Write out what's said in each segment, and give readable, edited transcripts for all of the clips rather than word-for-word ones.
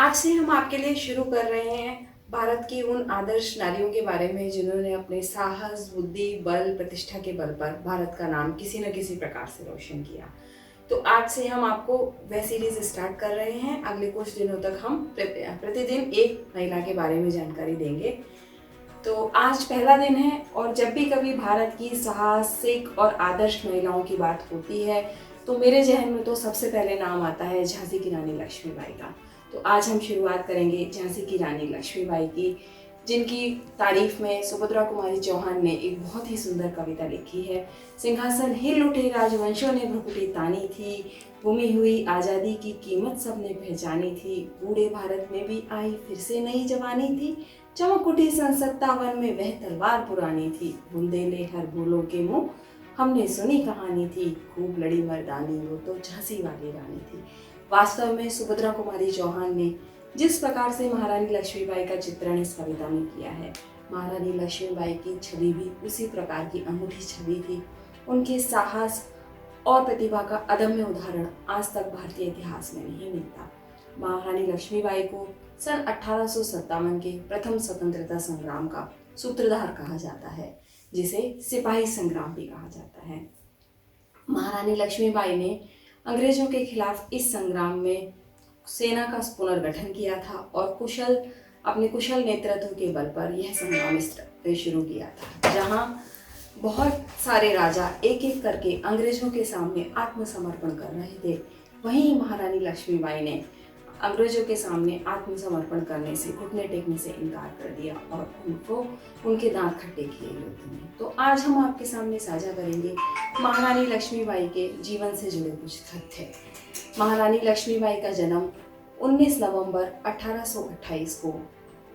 आज से हम आपके लिए शुरू कर रहे हैं भारत की उन आदर्श नारियों के बारे में जिन्होंने अपने साहस, बुद्धि, बल, प्रतिष्ठा के बल पर भारत का नाम किसी न किसी प्रकार से रोशन किया। तो आज से हम आपको वह सीरीज स्टार्ट कर रहे हैं। अगले कुछ दिनों तक हम प्रतिदिन एक महिला के बारे में जानकारी देंगे। तो आज पहला दिन है और जब भी कभी भारत की साहसिक और आदर्श महिलाओं की बात होती है तो मेरे जहन में तो सबसे पहले नाम आता है झांसी की रानी लक्ष्मीबाई का। तो आज हम शुरुआत करेंगे झांसी की रानी लक्ष्मीबाई की, जिनकी तारीफ में सुभद्रा कुमारी चौहान ने एक बहुत ही सुंदर कविता लिखी है। सिंहासन हिल उठे राजवंशों ने भ्रुकुटी तानी थी, गुमी हुई आज़ादी की कीमत सबने पहचानी थी, बूढ़े भारत में भी आई फिर से नई जवानी थी, चमक उठी सन 57 में वह तलवार पुरानी थी, बुंदेले हर भूलों के मुंह हमने सुनी कहानी थी, खूब लड़ी मर्दानी वो तो झांसी वाली रानी थी। वास्तव में सुभद्रा कुमारी चौहान ने जिस प्रकार से महारानी लक्ष्मीबाई का चित्रण इस कविता में किया है, महारानी लक्ष्मीबाई की छवि भी उसी प्रकार की अनूठी छवि थी। उनके साहस और प्रतिभा का अदम्य उदाहरण आज तक भारतीय इतिहास में नहीं मिलता। महारानी लक्ष्मीबाई को सन 1857 के प्रथम स्वतंत्रता संग्राम का सूत्रधार कहा जाता है, जिसे सिपाही संग्राम भी कहा जाता है। महारानी लक्ष्मीबाई ने अंग्रेजों के खिलाफ इस संग्राम में सेना का पुनर्गठन किया था और अपने कुशल नेतृत्व के बल पर यह संग्राम शुरू किया था, जहां बहुत सारे राजा एक एक करके अंग्रेजों के सामने आत्मसमर्पण कर रहे थे। वहीं महारानी लक्ष्मीबाई ने अंग्रेजों के सामने आत्मसमर्पण करने से, घुटने टेकने से इनकार कर दिया और उनके दांत खट्टे किए युद्ध में। तो आज हम आपके सामने साझा करेंगे महारानी लक्ष्मीबाई के जीवन से जुड़े कुछ तथ्य। महारानी लक्ष्मीबाई का जन्म 19 नवंबर 1828 को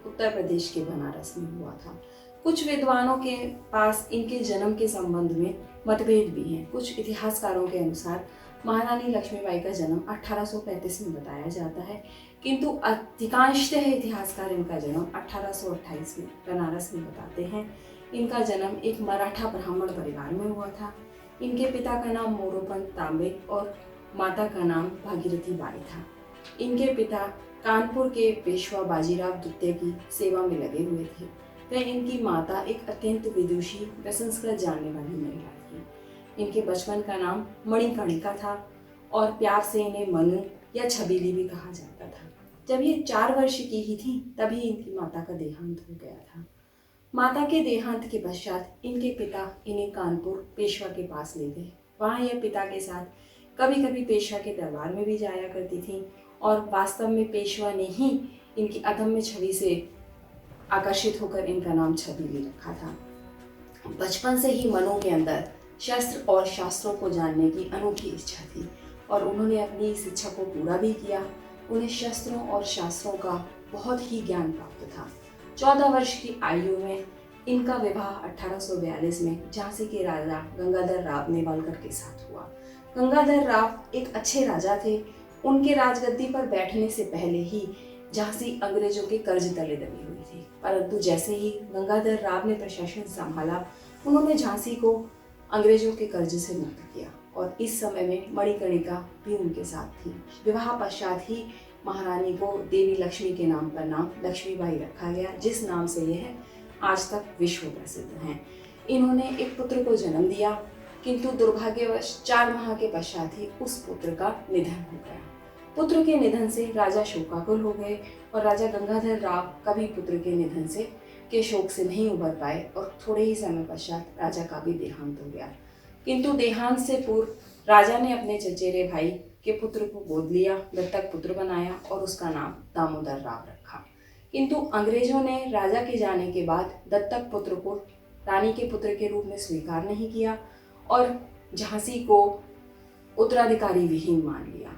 उत्तर प्रदेश के बनारस में हुआ था। कुछ विद्वानों के पास इनके जन्म के संबंध में मतभेद भी हैं। कुछ इतिहासकारों के अनुसार महारानी लक्ष्मीबाई का जन्म 1835 में बताया जाता है, किंतु अधिकांशतः इतिहासकार इनका जन्म 1828 में बनारस में बताते हैं। इनका जन्म एक मराठा ब्राह्मण परिवार में हुआ था। इनके पिता का नाम मोरोपंत तांबे और माता का नाम भागीरथी बाई था। इनके पिता कानपुर के पेशवा बाजीराव द्वितीय की सेवा में लगे हुए थे। वह इनकी माता एक अत्यंत विदुषी व संस्कृत जानने वाली महिला थी। इनके बचपन का नाम मणिकर्णिका था और प्यार से इन्हें मनु या छबीली भी कहा जाता था। जब ये 4 वर्ष की ही थी तभी इनकी माता का देहांत हो गया था। माता के देहांत के पश्चात इनके पिता इन्हें कानपुर पेशवा के पास ले गए। वहाँ यह पिता के साथ कभी कभी पेशवा के दरबार में भी जाया करती थी और वास्तव में पेशवा ने ही इनकी अदम्य छवि से आकर्षित होकर इनका नाम छबीली रखा था। बचपन से ही मनु के अंदर शस्त्र और शास्त्रों को जानने की अनूठी इच्छा थी और उन्होंने अपनी इस इच्छा को पूरा भी किया। उन्हें शस्त्रों और शास्त्रों का बहुत ही ज्ञान प्राप्त था। 14 वर्ष की आयु में इनका विवाह 1842 में झांसी के राजा गंगाधर राव नेवालकर के साथ हुआ। गंगाधर राव एक अच्छे राजा थे। उनके राजगद्दी पर बैठने से पहले ही झांसी अंग्रेजों के कर्ज तले दबी हुई थी, परंतु जैसे ही गंगाधर राव ने प्रशासन संभाला, उन्होंने झांसी को अंग्रेजों के कर्ज से मुक्त किया और इस समय में मणिकर्णिका भी उनके साथ थी। विवाह पश्चात ही महारानी को देवी लक्ष्मी के नाम पर नाम लक्ष्मीबाई रखा गया, जिस नाम से यह आज तक विश्व प्रसिद्ध हैं। इन्होंने एक पुत्र को जन्म दिया, किंतु दुर्भाग्यवश 4 माह के पश्चात ही उस पुत्र का निधन हो गया। पुत्र के निधन से राजा शोकाकुल हो गए और राजा गंगाधर राव कभी पुत्र के निधन के शोक से नहीं उबर पाए और थोड़े ही समय पश्चात राजा का भी देहांत हो गया। किंतु देहांत से पूर्व राजा ने अपने चचेरे भाई के पुत्र को गोद लिया, दत्तक पुत्र बनाया और उसका नाम दामोदर राव रखा। किंतु अंग्रेजों ने राजा के जाने के बाद दत्तक पुत्र को रानी के पुत्र के रूप में स्वीकार नहीं किया और झांसी को उत्तराधिकारी विहीन मान लिया।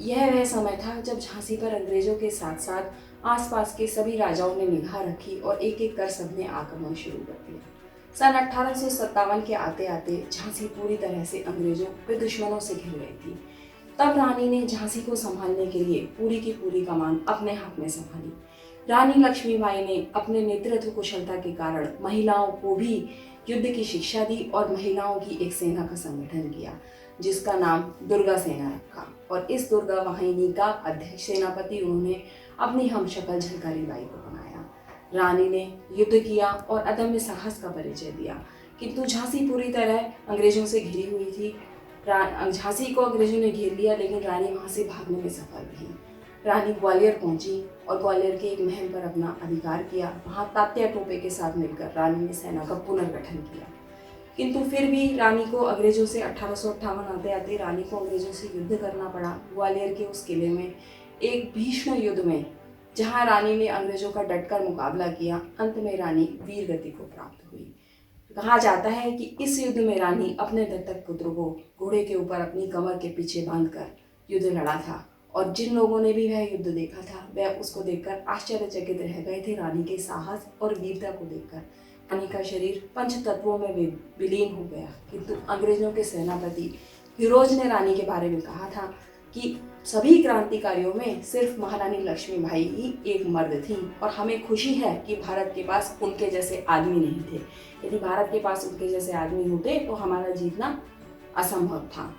यह वह समय था जब झांसी पर अंग्रेजों के साथ साथ आसपास के सभी राजाओं ने निगाह रखी और एक एक कर सबने आक्रमण शुरू कर दिया। सन 1857 के आते आते झांसी पूरी तरह से अंग्रेजों व दुश्मनों से घिर गई थी। तब रानी ने झांसी को संभालने के लिए पूरी की पूरी कमान अपने हाथ में संभाली। रानी लक्ष्मीबाई ने अपने नेतृत्व कुशलता के कारण महिलाओं को भी युद्ध की शिक्षा दी और महिलाओं की एक सेना का संगठन किया, जिसका नाम दुर्गा सेना रखा और इस दुर्गा वाहिनी का अध्यक्ष सेनापति उन्होंने अपनी हमशक्ल झलकारी बाई को बनाया। रानी ने युद्ध किया और अदम्य साहस का परिचय दिया, किंतु झांसी पूरी तरह अंग्रेजों से घिरी हुई थी। झांसी को अंग्रेजों ने घेर लिया, लेकिन रानी वहां से भागने में सफल रही। रानी ग्वालियर पहुंची और ग्वालियर के एक महल पर अपना अधिकार किया। वहां तात्या टोपे के साथ मिलकर रानी ने सेना का पुनर्गठन किया, किंतु फिर भी रानी को अंग्रेजों से 1858 आते आते रानी को अंग्रेजों से युद्ध करना पड़ा। ग्वालियर के उस किले में एक भीषण युद्ध में जहां रानी ने अंग्रेजों का डटकर मुकाबला किया, अंत में रानी वीर गति को प्राप्त हुई। कहा जाता है कि इस युद्ध में रानी अपने दत्तक पुत्र को घोड़े के ऊपर अपनी कमर के पीछे बांधकर युद्ध लड़ा था, और जिन लोगों ने भी वह युद्ध देखा था वह उसको देखकर आश्चर्यचकित रह गए थे रानी के साहस और वीरता को देखकर। रानी का शरीर पंच तत्वों में विलीन हो गया, किंतु अंग्रेजों के सेनापति फिरोज ने रानी के बारे में कहा था कि सभी क्रांतिकारियों में सिर्फ महारानी लक्ष्मीबाई ही एक मर्द थी, और हमें खुशी है कि भारत के पास उनके जैसे आदमी नहीं थे। यदि भारत के पास उनके जैसे आदमी होते तो हमारा जीतना असंभव था।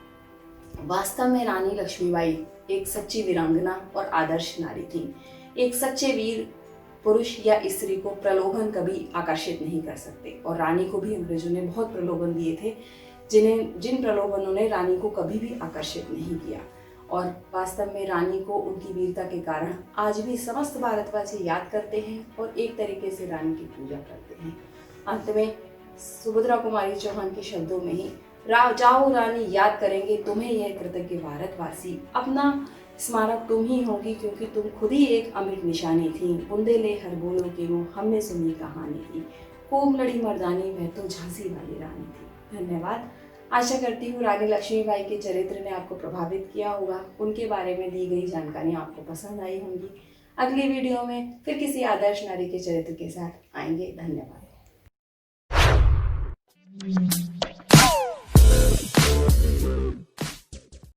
वास्तव में रानी लक्ष्मीबाई एक सच्ची वीरांगना और आदर्श नारी थी। एक सच्चे वीर पुरुष या स्त्री को प्रलोभन कभी आकर्षित नहीं कर सकते, और रानी को भी अंग्रेजों ने बहुत प्रलोभन दिए थे, जिन प्रलोभनों ने रानी को कभी भी आकर्षित नहीं किया। और वास्तव में रानी को उनकी वीरता के कारण आज भी समस्त भारतवासी याद करते हैं और एक तरीके से रानी की पूजा करते हैं। अंत में सुभद्रा कुमारी चौहान के शब्दों में ही, जाओ रानी याद करेंगे तुम्हें यह कृतज्ञ भारतवासी, अपना स्मारक तुम ही होगी क्योंकि तुम खुद ही एक अमिट निशानी थी। बूंदे ले हर बोलो के वो हमने सुनी कहानी थी, खूब लड़ी मर्दानी वह तो झांसी वाली रानी थी। धन्यवाद। आशा करती हूँ रानी लक्ष्मीबाई के चरित्र ने आपको प्रभावित किया होगा, उनके बारे में दी गई जानकारी आपको पसंद आई होंगी। अगली वीडियो में फिर किसी आदर्श नारी के चरित्र के साथ आएंगे। धन्यवाद।